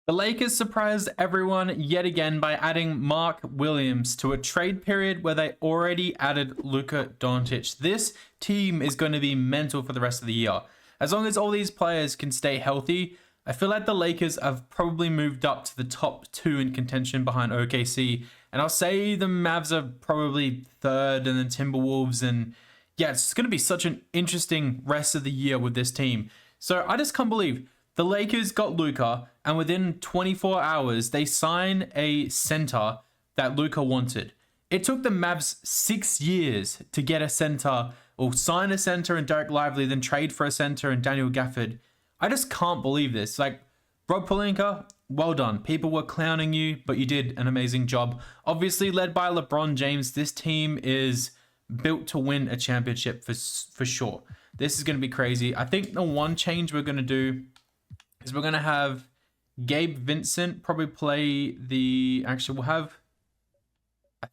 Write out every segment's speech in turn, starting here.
The Lakers surprised everyone yet again by adding Mark Williams to a trade period where they already added Luka Doncic. This team is going to be mental for the rest of the year. As long as all these players can stay healthy, I feel like the Lakers have probably moved up to the top two in contention behind OKC. And I'll say the Mavs are probably third, and then Timberwolves. And yeah, it's going to be such an interesting rest of the year with this team. So I just can't believe the Lakers got Luka, and within 24 hours, they signed a center that Luka wanted. It took the Mavs 6 years to get a center, or sign a center in Derek Lively, then trade for a center in Daniel Gafford. I just can't believe this. Like, Rob Pelinka, well done. People were clowning you, but you did an amazing job. Obviously, led by LeBron James, this team is built to win a championship for sure. This is going to be crazy. I think the one change we're going to do is we're going to have Gabe Vincent probably play the... Actually, I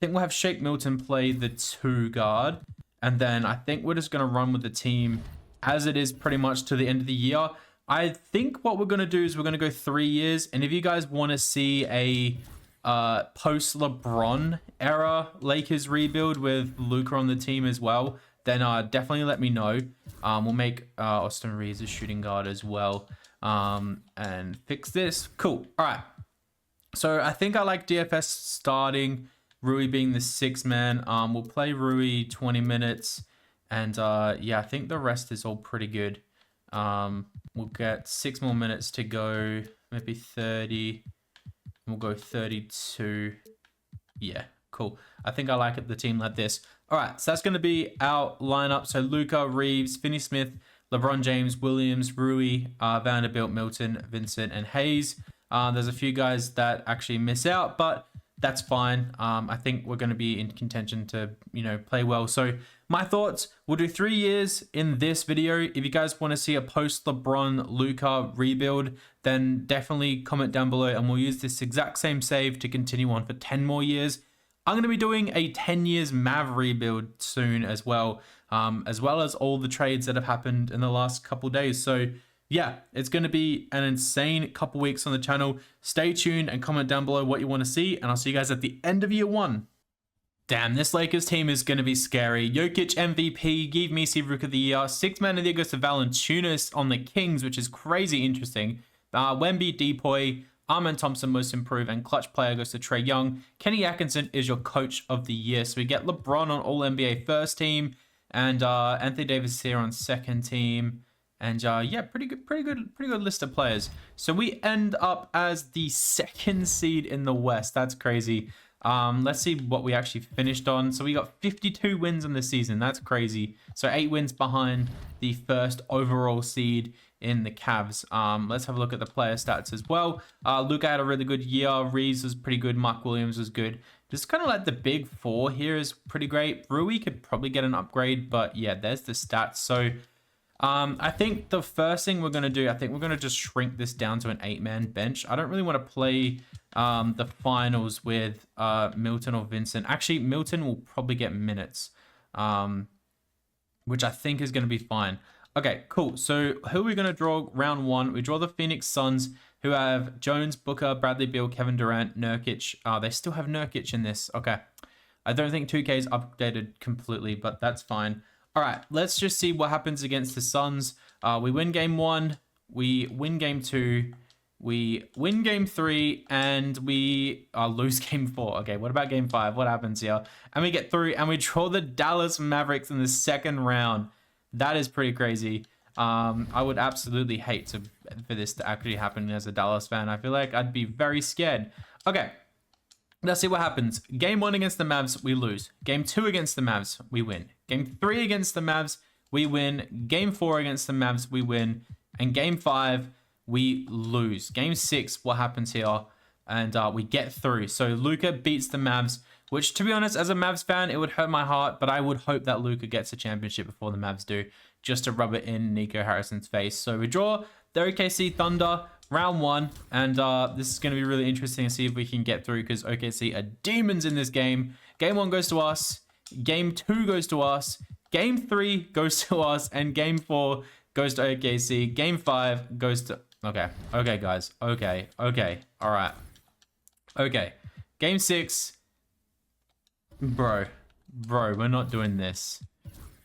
think we'll have Shake Milton play the 2 guard. And then I think we're just going to run with the team as it is pretty much to the end of the year. I think what we're going to do is we're going to go 3 years. And if you guys want to see a post-LeBron era Lakers rebuild with Luka on the team as well, then definitely let me know. We'll make Austin Reeves a shooting guard as well. And fix this. Cool. All right. So I think I like DFS starting, Rui being the 6th man. We'll play Rui 20 minutes. And yeah, I think the rest is all pretty good. We'll get 6 more minutes to go, maybe 30. We'll go 32. Yeah, cool. I think I like the team like this. All right, so that's going to be our lineup. So Luka, Reeves, Finney-Smith, LeBron James, Williams, Rui, Vanderbilt, Milton, Vincent, and Hayes. There's a few guys that actually miss out, but that's fine. I think we're going to be in contention to, play well. So my thoughts, we'll do 3 years in this video. If you guys want to see a post-LeBron Luka rebuild, then definitely comment down below, and we'll use this exact same save to continue on for 10 more years. I'm going to be doing a 10 years Mav rebuild soon as well as all the trades that have happened in the last couple days. So yeah, it's going to be an insane couple weeks on the channel. Stay tuned and comment down below what you want to see, and I'll see you guys at the end of year 1. Damn, this Lakers team is going to be scary. Jokic MVP, Give Messi Rook of the Year, 6th man of the year goes to Valanciunas on the Kings, which is crazy interesting. Wemby, Depoy, Arman Thompson most improved, and clutch player goes to Trae Young. Kenny Atkinson is your coach of the year. So we get LeBron on All NBA first team, and Anthony Davis here on second team. And yeah, pretty good list of players. So we end up as the 2nd seed in the West. That's crazy. Let's see what we actually finished on. So we got 52 wins in the season. That's crazy. So 8 wins behind the 1st overall seed in the Cavs. Let's have a look at the player stats as well. Luka had a really good year. Reeves was pretty good. Mark Williams was good. Just kind of like the big 4 here is pretty great. Rui could probably get an upgrade, but yeah, there's the stats. So I think the first thing we're going to do, I think we're going to just shrink this down to an 8-man bench. I don't really want to play the finals with Milton or Vincent. Actually, Milton will probably get minutes, which I think is going to be fine. Okay, cool. So who are we going to draw round 1? We draw the Phoenix Suns, who have Jones, Booker, Bradley Beal, Kevin Durant, Nurkic. They still have Nurkic in this. Okay. I don't think 2K is updated completely, but that's fine. All right, let's just see what happens against the Suns. We win game 1, we win game 2, we win game 3, and we lose game 4. Okay, what about game 5? What happens here? And we get through, and we draw the Dallas Mavericks in the 2nd round. That is pretty crazy. I would absolutely hate for this to actually happen as a Dallas fan. I feel like I'd be very scared. Okay, let's see what happens. Game 1 against the Mavs, we lose. Game 2 against the Mavs, we win. Game 3 against the Mavs, we win. Game 4 against the Mavs, we win. And game 5, we lose. Game 6, what happens here? And we get through. So Luka beats the Mavs, which, to be honest, as a Mavs fan, it would hurt my heart, but I would hope that Luka gets a championship before the Mavs do, just to rub it in Nico Harrison's face. So we draw the OKC Thunder, round 1, and this is going to be really interesting to see if we can get through, because OKC are demons in this game. Game 1 goes to us, game 2 goes to us, game 3 goes to us, and game 4 goes to OKC. Game 5 goes to Okay. Okay, guys. Okay. Okay. All right. Okay. Game 6. Bro. Bro, we're not doing this.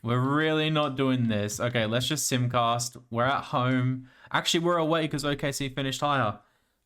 We're really not doing this. Okay, let's just simcast. We're at home. Actually, we're away because OKC finished higher.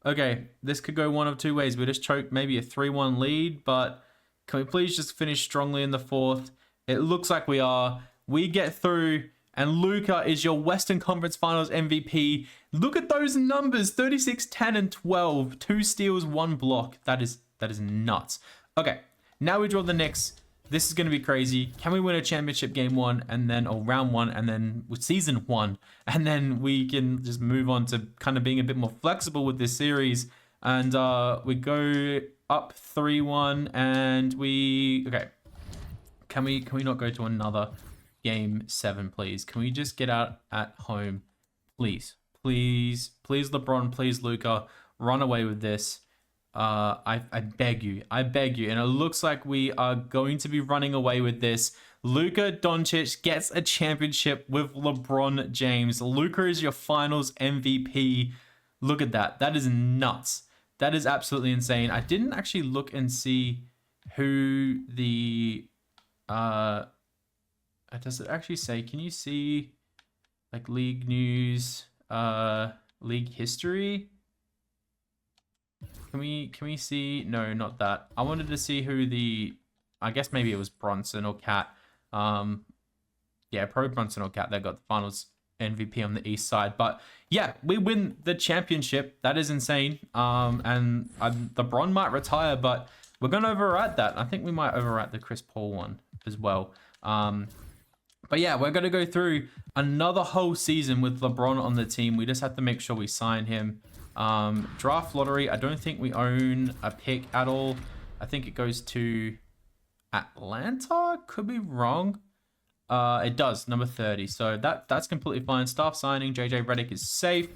Okay, this could go one of two ways. We just choked maybe a 3-1 lead, but can we please just finish strongly in the 4th? It looks like we are. We get through, and Luka is your Western Conference Finals MVP. Look at those numbers, 36, 10, and 12. 2 steals, 1 block. That is nuts. Okay, now we draw the Knicks. This is going to be crazy. Can we win a championship game 1 and then, or round 1 and then with season 1, and then we can just move on to kind of being a bit more flexible with this series. And we go up 3-1 and okay. Can we not go to another game 7, please? Can we just get out at home? Please, please, please LeBron, please Luka, run away with this. I beg you, and it looks like we are going to be running away with this. Luka Doncic gets a championship with LeBron James. Luka is your finals MVP. Look at that. That is nuts. That is absolutely insane. I didn't actually look and see who the does it actually say? Can you see like league news, league history? Can we see? No, not that. I wanted to see who I guess maybe it was Bronson or Cat. Yeah, probably Bronson or Cat. They got the finals MVP on the East side. But yeah, we win the championship. That is insane. And LeBron might retire, but we're going to overwrite that. I think we might overwrite the Chris Paul one as well. But yeah, we're going to go through another whole season with LeBron on the team. We just have to make sure we sign him. Draft lottery, I don't think we own a pick at all. I think it goes to Atlanta. Could be wrong. It does, number 30. So that's completely fine. Staff signing, JJ Redick is safe.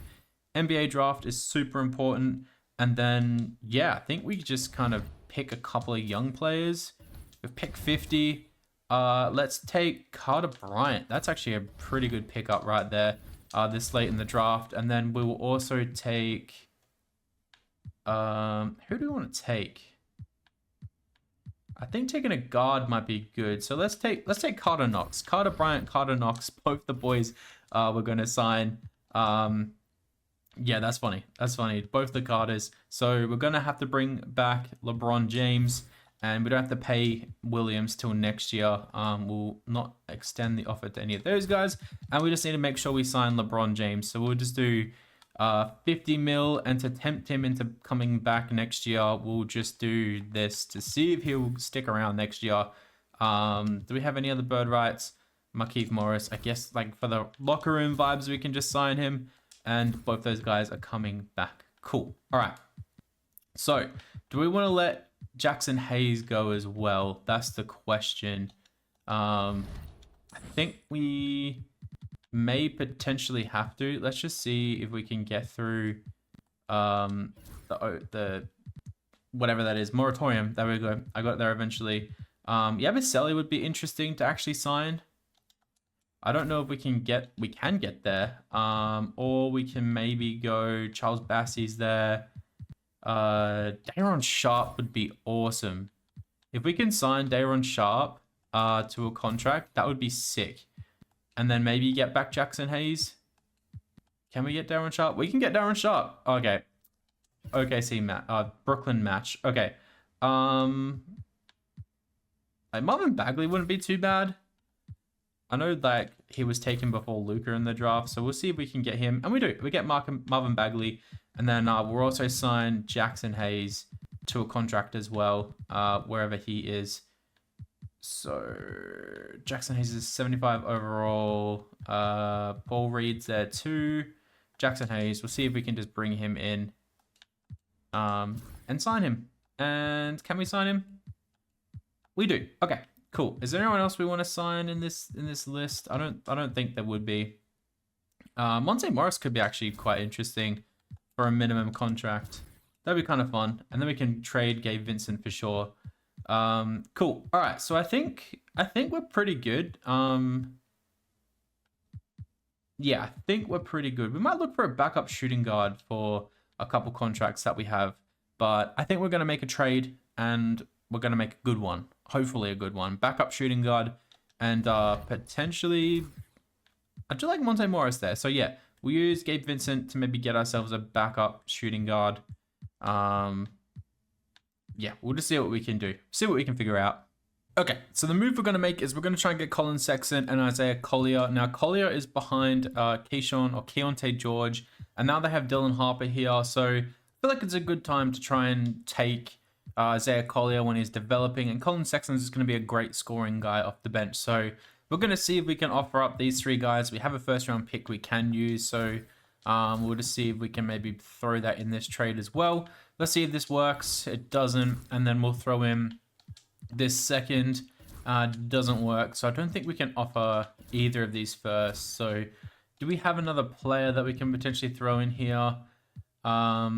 NBA draft is super important. And then, yeah, I think we just kind of pick a couple of young players. We've picked 50. Let's take Carter Bryant. That's actually a pretty good pickup right there. This late in the draft. And then we will also take who do we want to take? I think taking a guard might be good. So let's take Carter Knox. Carter Bryant, Carter Knox, both the boys we're going to sign. Yeah, that's funny. That's funny. Both the Carters. So we're going to have to bring back LeBron James. And we don't have to pay Williams till next year. We'll not extend the offer to any of those guys. And we just need to make sure we sign LeBron James. So we'll just do 50 mil. And to tempt him into coming back next year, we'll just do this to see if he'll stick around next year. Do we have any other bird rights? Markieff Morris. I guess like for the locker room vibes, we can just sign him. And both those guys are coming back. Cool. All right. So do we want to let Jackson Hayes go as well? That's the question. I think we may potentially have to. Let's just see if we can get through the whatever that is, moratorium. There we go. I got there eventually. Yabusele would be interesting to actually sign. I don't know if we can get there. Or we can maybe go Charles Bassey's there. Day'Ron Sharpe would be awesome. If we can sign Day'Ron Sharpe to a contract, that would be sick. And then maybe get back Jackson Hayes. Can we get Day'Ron Sharpe? We can get Day'Ron Sharpe. Okay. OKC Brooklyn match. Okay. Marvin Bagley wouldn't be too bad. I know like he was taken before Luka in the draft, so we'll see if we can get him. And we do. We get Marvin Bagley. And then we'll also sign Jackson Hayes to a contract as well, wherever he is. So Jackson Hayes is 75 overall. Paul Reed's there too. Jackson Hayes. We'll see if we can just bring him in and sign him. And can we sign him? We do. Okay, cool. Is there anyone else we want to sign in this list? I don't think there would be. Monte Morris could be actually quite interesting for a minimum contract. That'd be kind of fun. And then we can trade Gabe Vincent for sure. Cool. All right. So I think we're pretty good. Yeah, I think we're pretty good. We might look for a backup shooting guard for a couple contracts that we have, but I think we're going to make a trade and we're going to make a good one. Hopefully a good one. Backup shooting guard and potentially I do like Monte Morris there. So yeah, we use Gabe Vincent to maybe get ourselves a backup shooting guard. Yeah, we'll just see what we can do. See what we can figure out. Okay, so the move we're going to make is we're going to try and get Colin Sexton and Isaiah Collier. Now, Collier is behind Keyshawn or Keontae George, and now they have Dylan Harper here. So I feel like it's a good time to try and take Isaiah Collier when he's developing, and Colin Sexton is going to be a great scoring guy off the bench. So we're going to see if we can offer up these three guys. We have a first-round pick we can use, so we'll just see if we can maybe throw that in this trade as well. Let's see if this works. It doesn't, and then we'll throw in this second. Doesn't work, so I don't think we can offer either of these first. So do we have another player that we can potentially throw in here? I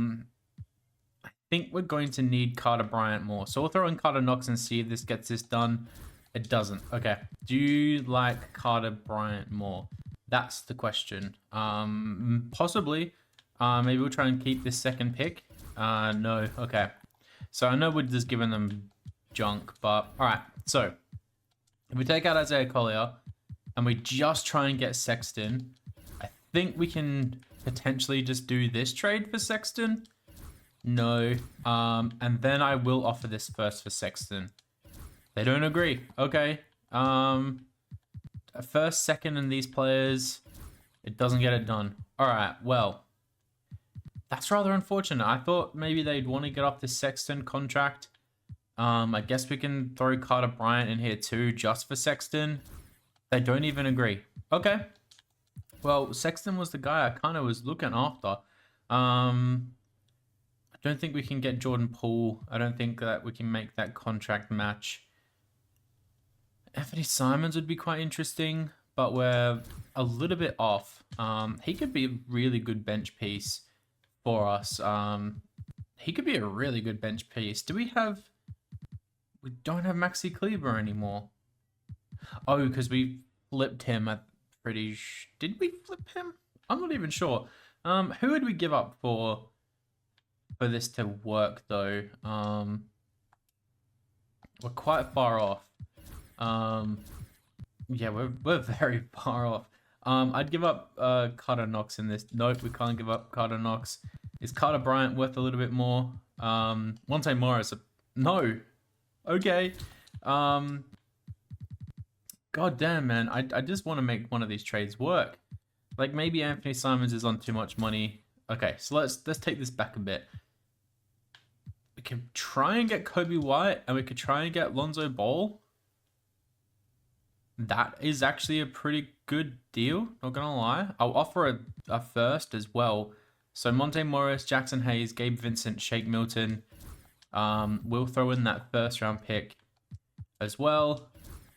think we're going to need Carter Bryant more. So we'll throw in Carter Knox and see if this gets this done. It doesn't. Okay. Do you like Carter Bryant more? That's the question. Possibly. Maybe we'll try and keep this second pick. No. Okay. So I know we're just giving them junk, but all right. So if we take out Isaiah Collier and we just try and get Sexton, I think we can potentially just do this trade for Sexton. No. And then I will offer this first for Sexton. They don't agree. Okay. First, second, and these players, it doesn't get it done. All right. Well, that's rather unfortunate. I thought maybe they'd want to get off this Sexton contract. I guess we can throw Carter Bryant in here too, just for Sexton. They don't even agree. Okay. Well, Sexton was the guy I kind of was looking after. I don't think we can get Jordan Poole. I don't think that we can make that contract match. Anthony Simons would be quite interesting, but we're a little bit off. He could be a really good bench piece for us. He could be a really good bench piece. Do we have... We don't have Maxi Kleber anymore. Oh, because we flipped him. I'm pretty... Did we flip him? I'm not even sure. Who would we give up for this to work, though? We're quite far off. Yeah, we're very far off. I'd give up Carter Knox in this. Nope, we can't give up Carter Knox. Is Carter Bryant worth a little bit more? Monte Morris. No. Okay. God damn, man. I just want to make one of these trades work. Like maybe Anthony Simons is on too much money. Okay, so let's take this back a bit. We can try and get Kobe White, and we could try and get Lonzo Ball. That is actually a pretty good deal, not gonna lie. I'll offer a first as well. So Monte Morris, Jackson Hayes, Gabe Vincent, Shake Milton. We'll throw in that first round pick as well.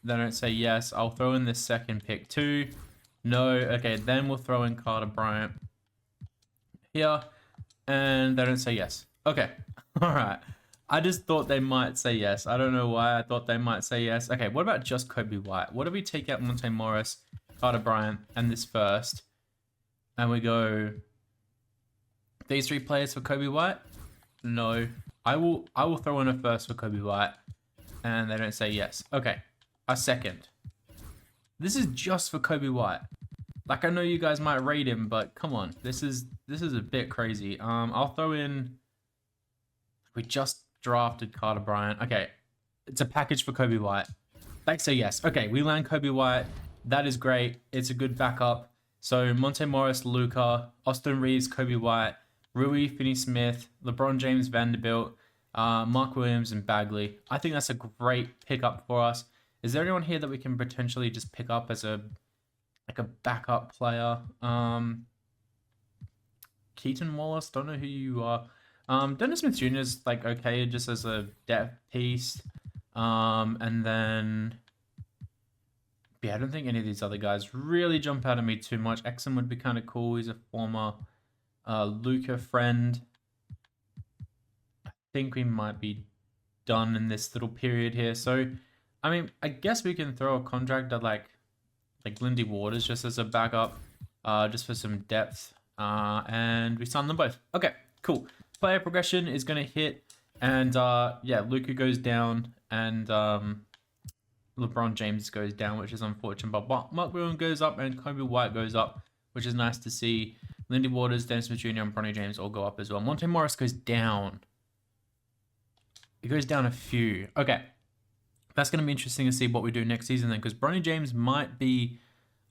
They don't say yes. I'll throw in this second pick too. No. Okay, then we'll throw in Carter Bryant here. And they don't say yes. Okay. All right. I just thought they might say yes. I don't know why I thought they might say yes. Okay, what about just Kobe White? What if we take out Monte Morris, Carter Bryant, and this first? And we go... These three players for Kobe White? No. I will throw in a first for Kobe White. And they don't say yes. Okay. A second. This is just for Kobe White. Like, I know you guys might rate him, but come on. This is a bit crazy. I'll throw in... We just drafted Carter Bryant. Okay. It's a package for Kobe White. They say yes. Okay, we land Kobe White. That is great. It's a good backup. So, Monte Morris, Luka, Austin Reeves, Kobe White, Rui Finney-Smith, LeBron James, Vanderbilt, Mark Williams, and Bagley. I think that's a great pickup for us. Is there anyone here that we can potentially just pick up as a backup player? Keaton Wallace, don't know who you are. Dennis Smith Jr. is like okay just as a depth piece. And then yeah, I don't think any of these other guys really jump out at me too much. Exum would be kind of cool. He's a former Luka friend. I think we might be done in this little period here. So, I guess we can throw a contract at like Lindy Waters just as a backup. just for some depth. And we signed them both. Okay, cool. Player progression is going to hit. And yeah, Luka goes down. And LeBron James goes down, which is unfortunate. But Mark Williams goes up and Kobe White goes up, which is nice to see. Lindy Waters, Dennis Smith Jr., and Bronny James all go up as well. Monte Morris goes down. He goes down a few. Okay. That's going to be interesting to see what we do next season then, because Bronny James might be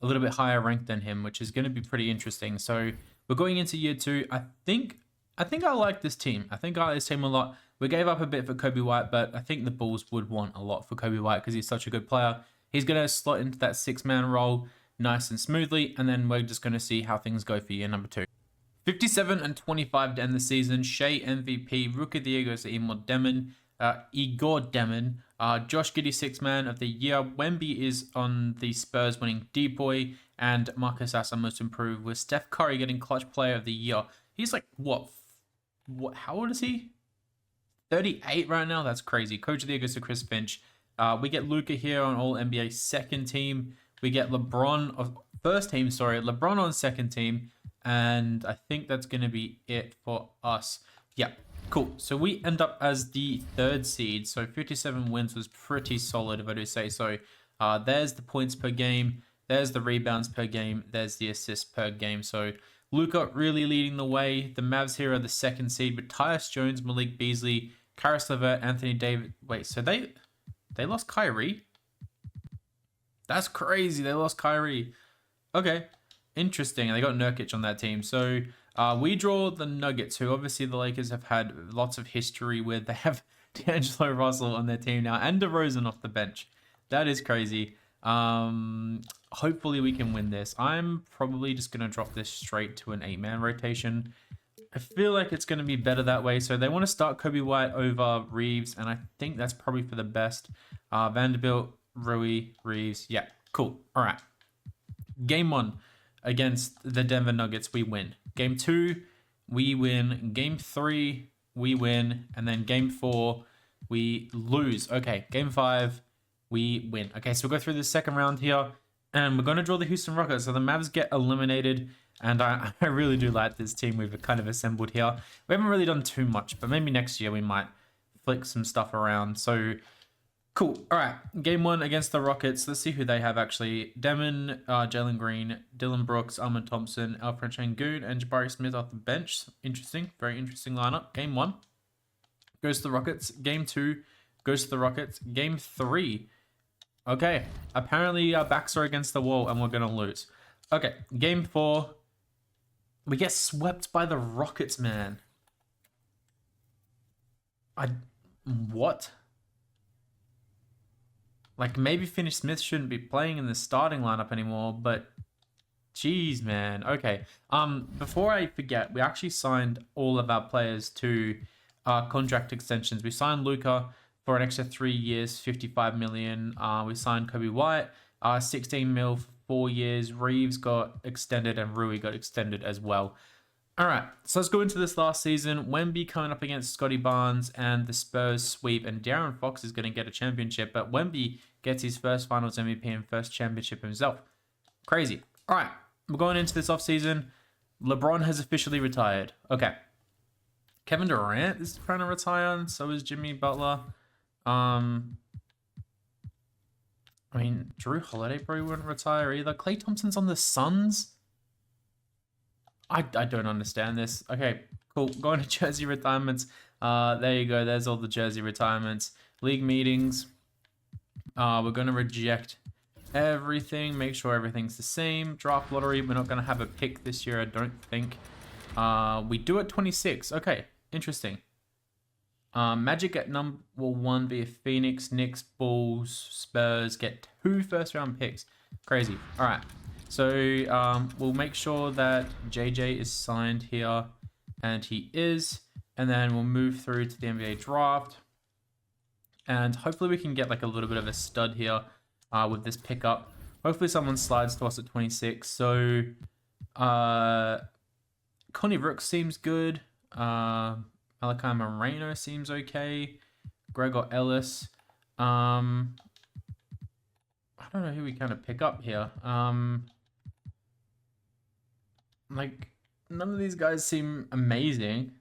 a little bit higher ranked than him, which is going to be pretty interesting. So we're going into year 2. I think I like this team. I think I like this team a lot. We gave up a bit for Kobe White, but I think the Bulls would want a lot for Kobe White because he's such a good player. He's going to slot into that 6-man role nice and smoothly, and then we're just going to see how things go for year number 2. 57 and 25 to end the season. Shea MVP, Rookie of the Year goes to Igor Demon. Josh Giddey 6-man of the year. Wemby is on the Spurs winning D-Boy, and Marcus Asa most improved, with Steph Curry getting clutch player of the year. He's like, what, how old is he? 38 right now? That's crazy. Coach of the year goes to Chris Finch. We get Luka here on all NBA second team. We get LeBron of first team, LeBron on second team. And I think that's going to be it for us. Yeah, cool. So we end up as the 3rd seed. So 57 wins was pretty solid, if I do say so. There's the points per game. There's the rebounds per game. There's the assists per game. So Luka really leading the way. The Mavs here are the 2nd seed with Tyus Jones, Malik Beasley, Karis LeVert, Anthony Davis. Wait, so they lost Kyrie? That's crazy. They lost Kyrie. Okay. Interesting. They got Nurkic on that team. So we draw the Nuggets, who obviously the Lakers have had lots of history with. They have D'Angelo Russell on their team now and DeRozan off the bench. That is crazy. Hopefully we can win this. I'm probably just going to drop this straight to an 8-man rotation. I feel like it's going to be better that way. So they want to start Kobe White over Reeves, and I think that's probably for the best. Vanderbilt, Rui, Reeves. Yeah, cool. All right. Game 1 against the Denver Nuggets, we win. Game 2, we win. Game 3, we win. And then game 4, we lose. Okay, game 5, we win. Okay, so we'll go through the second round here. And we're going to draw the Houston Rockets. So the Mavs get eliminated. And I really do like this team we've kind of assembled here. We haven't really done too much, but maybe next year we might flick some stuff around. So, cool. All right. Game 1 against the Rockets. Let's see who they have, actually. Demon, Jalen Green, Dylan Brooks, Ahmed Thompson, Alfred Şengün, and Jabari Smith off the bench. Interesting. Very interesting lineup. Game 1 goes to the Rockets. Game 2 goes to the Rockets. Game 3. Okay. Apparently our backs are against the wall and we're going to lose. Okay. Game 4. We get swept by the Rockets, man. What? Like, maybe Finney Smith shouldn't be playing in the starting lineup anymore, but jeez, man. Okay. Before I forget, we actually signed all of our players to contract extensions. We signed Luka for an extra 3 years, 55 million. We signed Kobe White, 16 mil for 4 years. Reeves got extended and Rui got extended as well. All right, so let's go into this last season. Wemby coming up against Scotty Barnes and the Spurs sweep, and De'Aaron Fox is going to get a championship, but Wemby gets his first Finals MVP and first championship himself. Crazy. All right, we're going into this offseason. LeBron has officially retired. Okay. Kevin Durant is trying to retire, and so is Jimmy Butler. I mean, Drew Holiday probably wouldn't retire either. Klay Thompson's on the Suns? I don't understand this. Okay, cool. Going to jersey retirements. There you go. There's all the jersey retirements. League meetings. We're going to reject everything. Make sure everything's the same. Draft lottery. We're not going to have a pick this year, I don't think. We do at 26. Okay, interesting. Magic at number 1 be Phoenix, Knicks, Bulls, Spurs get 2 first-round picks. Crazy. All right. So we'll make sure that JJ is signed here, and he is. And then we'll move through to the NBA draft. And hopefully we can get like a little bit of a stud here with this pickup. Hopefully someone slides to us at 26. So Connie Rooks seems good. Malachi Moreno seems okay. Gregor Ellis. I don't know who we kind of pick up here. Like, none of these guys seem amazing.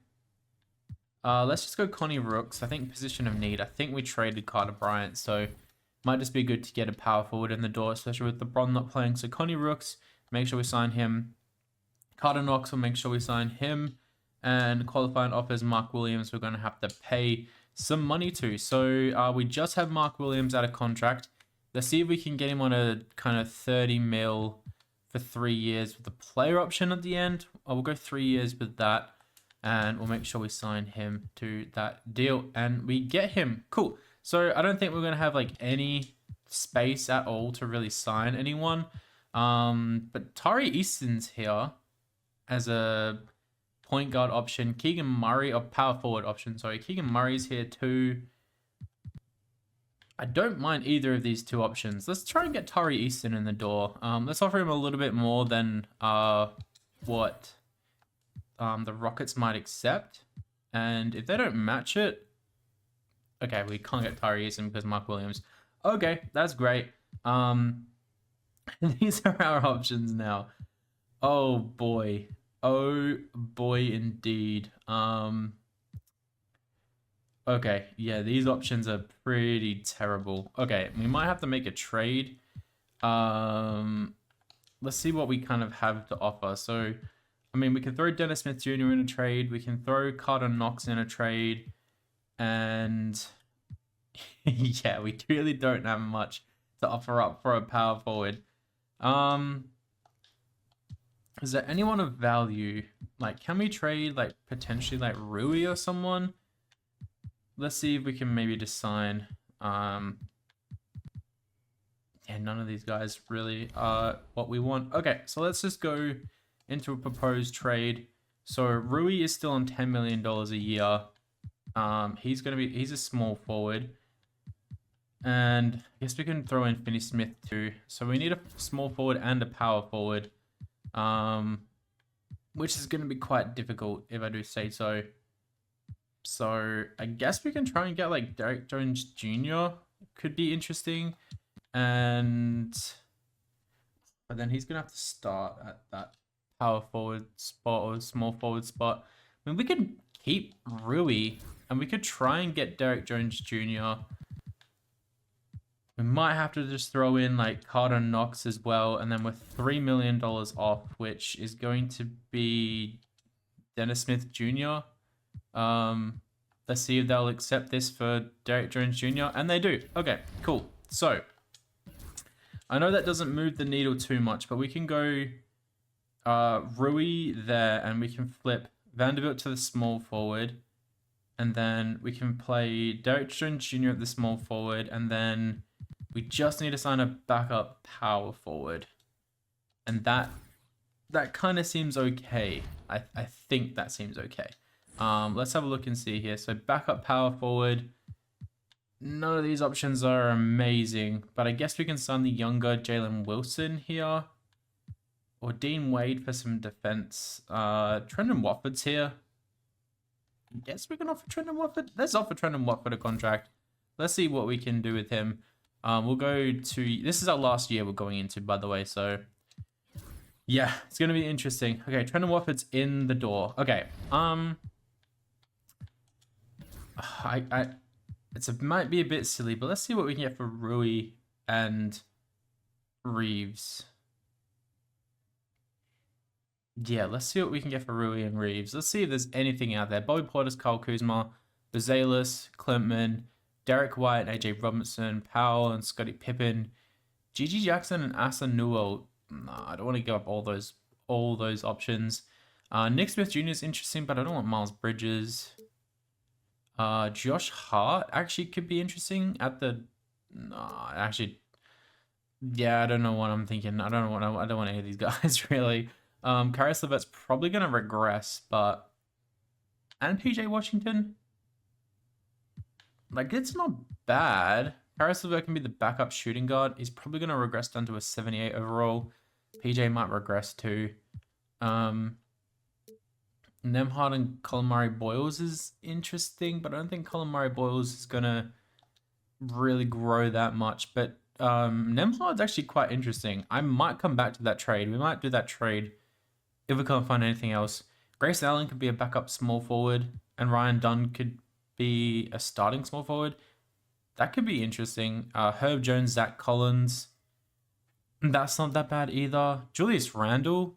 Let's just go Connie Rooks. I think position of need. I think we traded Carter Bryant, so might just be good to get a power forward in the door, especially with LeBron not playing. So Connie Rooks, make sure we sign him. Carter Knox will make sure we sign him. And qualifying offers Mark Williams, we're going to have to pay some money to. So we just have Mark Williams out of contract. Let's see if we can get him on a kind of 30 mil for 3 years with the player option at the end. We'll go 3 years with that. And we'll make sure we sign him to that deal. And we get him. Cool. So I don't think we're going to have like any space at all to really sign anyone. But Tari Easton's here as a point guard option. Keegan Murray, or power forward option, sorry. Keegan Murray's here too. I don't mind either of these two options. Let's try and get Tari Easton in the door. Let's offer him a little bit more than what the Rockets might accept. And if they don't match it, okay, we can't get Tari Easton because Mark Williams. Okay, that's great. These are our options now. Oh boy. Oh boy, indeed. Okay, yeah, these options are pretty terrible. Okay, we might have to make a trade. Let's see what we kind of have to offer. So, I mean, we can throw Dennis Smith Jr. in a trade. We can throw Carter Knox in a trade. And yeah, we really don't have much to offer up for a power forward. Is there anyone of value? Like, can we trade, like, potentially, like, Rui or someone? Let's see if we can maybe just sign. Yeah, none of these guys really are what we want. Okay, so let's just go into a proposed trade. So Rui is still on $10 million a year. He's a small forward. And I guess we can throw in Finney Smith too. So we need a small forward and a power forward. Which is going to be quite difficult if I do say so. So I guess we can try and get like Derek Jones Jr. Could be interesting. But then he's going to have to start at that power forward spot or small forward spot. I mean, we could keep Rui and we could try and get Derek Jones Jr. We might have to just throw in like Carter Knox as well. And then we're $3 million off, which is going to be Dennis Smith Jr. Let's see if they'll accept this for Derek Jones Jr. And they do. Okay, cool. So I know that doesn't move the needle too much, but we can go Rui there and we can flip Vanderbilt to the small forward. And then we can play Derek Jones Jr. at the small forward. And then we just need to sign a backup power forward. And that kind of seems okay. I think that seems okay. Let's have a look and see here. So backup power forward. None of these options are amazing, but I guess we can sign the younger Jalen Wilson here. Or Dean Wade for some defense. Trendon Watford's here. I guess we can offer Trendon Watford. Let's offer Trendon Watford a contract. Let's see what we can do with him. We'll go to... This is our last year we're going into, by the way, so... Yeah, it's going to be interesting. Okay, Trendon Watford's in the door. Okay, it might be a bit silly, but let's see what we can get for Rui and Reeves. Yeah, let's see what we can get for Rui and Reeves. Let's see if there's anything out there. Bobby Portis, Kyle Kuzma, Bezalis, Klintman, Derek White, AJ Robinson, Powell and Scottie Pippen, Gigi Jackson and Asa Newell. Nah, I don't want to give up all those options. Nick Smith Jr. is interesting, but I don't want Miles Bridges. Josh Hart actually could be interesting at the... Yeah, I don't know what I'm thinking. I don't want any of these guys, really. Caris LeVert's probably going to regress, but... And PJ Washington? Like, it's not bad. Caris LeVert can be the backup shooting guard. He's probably going to regress down to a 78 overall. PJ might regress too. Nembhard and Colin Murray Boyles is interesting, but I don't think Colin Murray Boyles is going to really grow that much. But Nembhard's actually quite interesting. I might come back to that trade. We might do that trade if we can't find anything else. Grace Allen could be a backup small forward, and Ryan Dunn could be a starting small forward. That could be interesting. Herb Jones, Zach Collins. That's not that bad either. Julius Randle.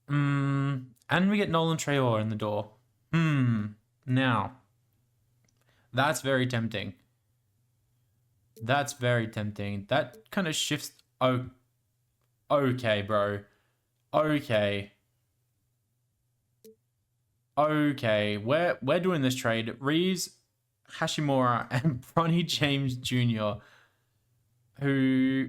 And we get Nolan Traore in the door. Now, that's very tempting. That's very tempting. That kind of shifts. Oh, okay, bro. Okay. Okay, we're doing this trade. Reeves, Hashimura, and Bronny James Jr., who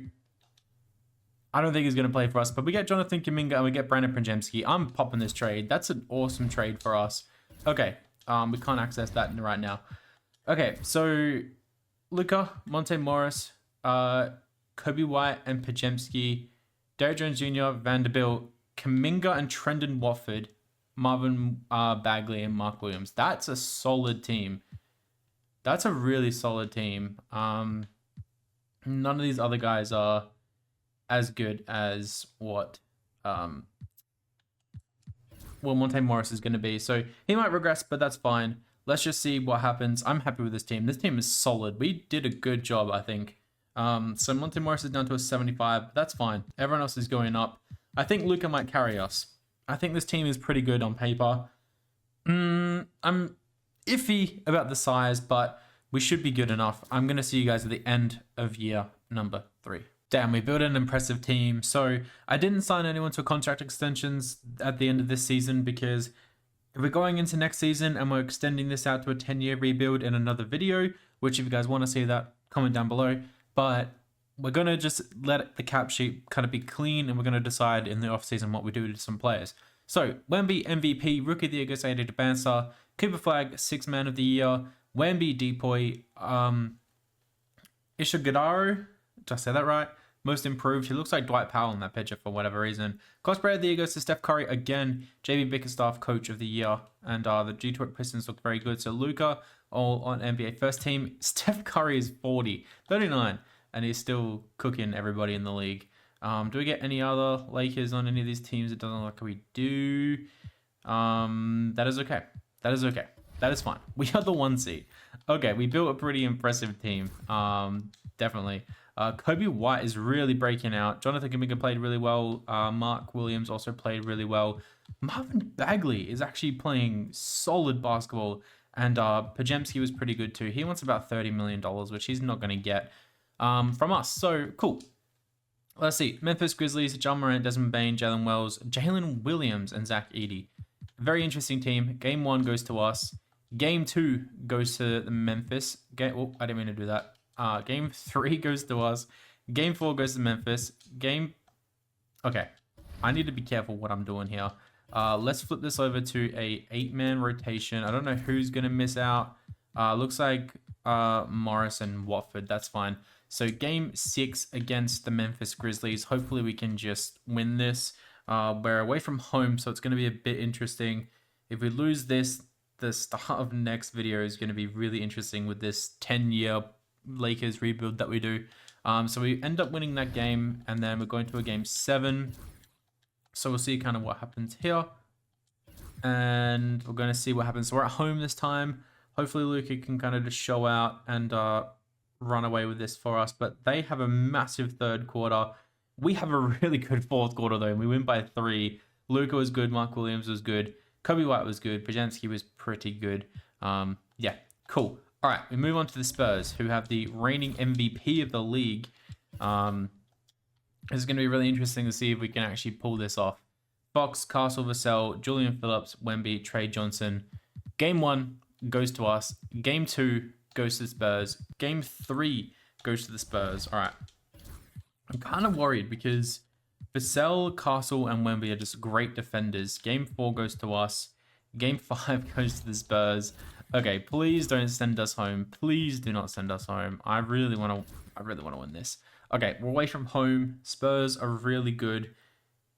I don't think is going to play for us, but we get Jonathan Kuminga and we get Brandon Podziemski. I'm popping this trade. That's an awesome trade for us. Okay, we can't access that right now. Okay, so Luka, Monte Morris, Kobe White and Podziemski, Derrick Jones Jr., Vanderbilt, Kuminga and Trendon Watford, Marvin Bagley and Mark Williams. That's a solid team. That's a really solid team. None of these other guys are as good as what Monte Morris is going to be. So he might regress, but that's fine. Let's just see what happens. I'm happy with this team. This team is solid. We did a good job, I think. So Monte Morris is down to a 75. That's fine. Everyone else is going up. I think Luka might carry us. I think this team is pretty good on paper. I'm iffy about the size, but we should be good enough. I'm going to see you guys at the end of year number 3. Damn, we built an impressive team. So I didn't sign anyone to contract extensions at the end of this season because if we're going into next season and we're extending this out to a 10-year rebuild in another video, which if you guys want to see that, comment down below. But we're going to just let the cap sheet kind of be clean and we're going to decide in the offseason what we do to some players. So, Wemby, MVP, Rookie of the Year goes to Bansa, Cooper Flag, 6th Man of the Year, Wemby, Depoy, Ishiguro, did I say that right? Most improved. He looks like Dwight Powell in that picture for whatever reason. Cosplayer of the Year goes to Steph Curry again. JB Bickerstaff, Coach of the Year. And the Detroit Pistons look very good. So Luka, all on NBA first team. Steph Curry is 40, 39. And he's still cooking everybody in the league. Do we get any other Lakers on any of these teams? It doesn't look like we do. That is okay. That is okay. That is fine. We are the 1 seed. Okay, we built a pretty impressive team. Definitely. Kobe White is really breaking out. Jonathan Kuminga played really well. Mark Williams also played really well. Marvin Bagley is actually playing solid basketball. And Podziemski was pretty good too. He wants about $30 million, which he's not going to get from us. So, cool. Let's see. Memphis Grizzlies, John Morant, Desmond Bain, Jalen Wells, Jalen Williams, and Zach Edey. Very interesting team. Game 1 goes to us. Game 2 goes to Memphis. I didn't mean to do that. Game 3 goes to us. Game 4 goes to Memphis. Okay. I need to be careful what I'm doing here. Let's flip this over to a 8-man rotation. I don't know who's going to miss out. Looks like Morris and Watford. That's fine. So game 6 against the Memphis Grizzlies. Hopefully we can just win this. We're away from home, so it's going to be a bit interesting. If we lose this, the start of next video is going to be really interesting with this 10-year Lakers rebuild that we do. So we end up winning that game, and then we're going to a game 7. So we'll see kind of what happens here. And we're going to see what happens. So we're at home this time. Hopefully Luka can kind of just show out and run away with this for us. But they have a massive third quarter. We have a really good fourth quarter, though. We win by 3. Luka was good. Mark Williams was good. Kobe White was good. Podziemski was pretty good. Yeah, cool. All right, we move on to the Spurs, who have the reigning MVP of the league. It's going to be really interesting to see if we can actually pull this off. Fox, Castle, Vassell, Julian Phillips, Wemby, Trey Johnson. Game 1 goes to us. Game 2 goes to the Spurs. Game 3 goes to the Spurs. All right. I'm kind of worried because Vassell, Castle, and Wemby are just great defenders. Game 4 goes to us. Game 5 goes to the Spurs. Okay, please don't send us home. Please do not send us home. I really want to win this. Okay, we're away from home. Spurs are really good.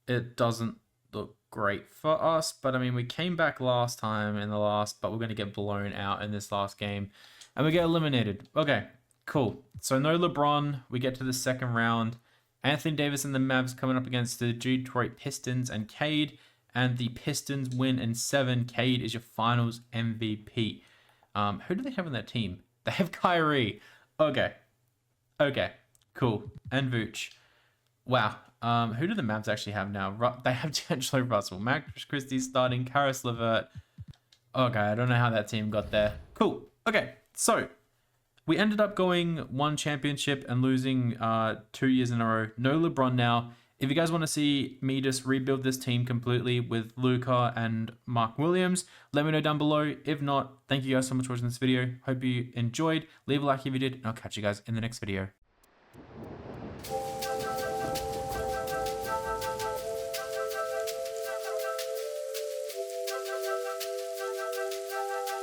It doesn't look great for us, but I mean, we came back last time but we're going to get blown out in this last game and we get eliminated. Okay, cool. So no LeBron. We get to the second round Anthony Davis and the Mavs coming up against the Detroit Pistons and Cade. And the Pistons win in 7. Cade is your finals MVP. Who do they have on that team? They have Kyrie. Okay, cool. And Vooch. Wow. Who do the Mavs actually have now? They have D'Angelo Russell, Max Christie starting, Karis LeVert. Okay, I don't know how that team got there. Cool. Okay, so we ended up going 1 championship and losing 2 years in a row. No LeBron now. If you guys want to see me just rebuild this team completely with Luka and Mark Williams, let me know down below. If not, thank you guys so much for watching this video. Hope you enjoyed. Leave a like if you did, and I'll catch you guys in the next video.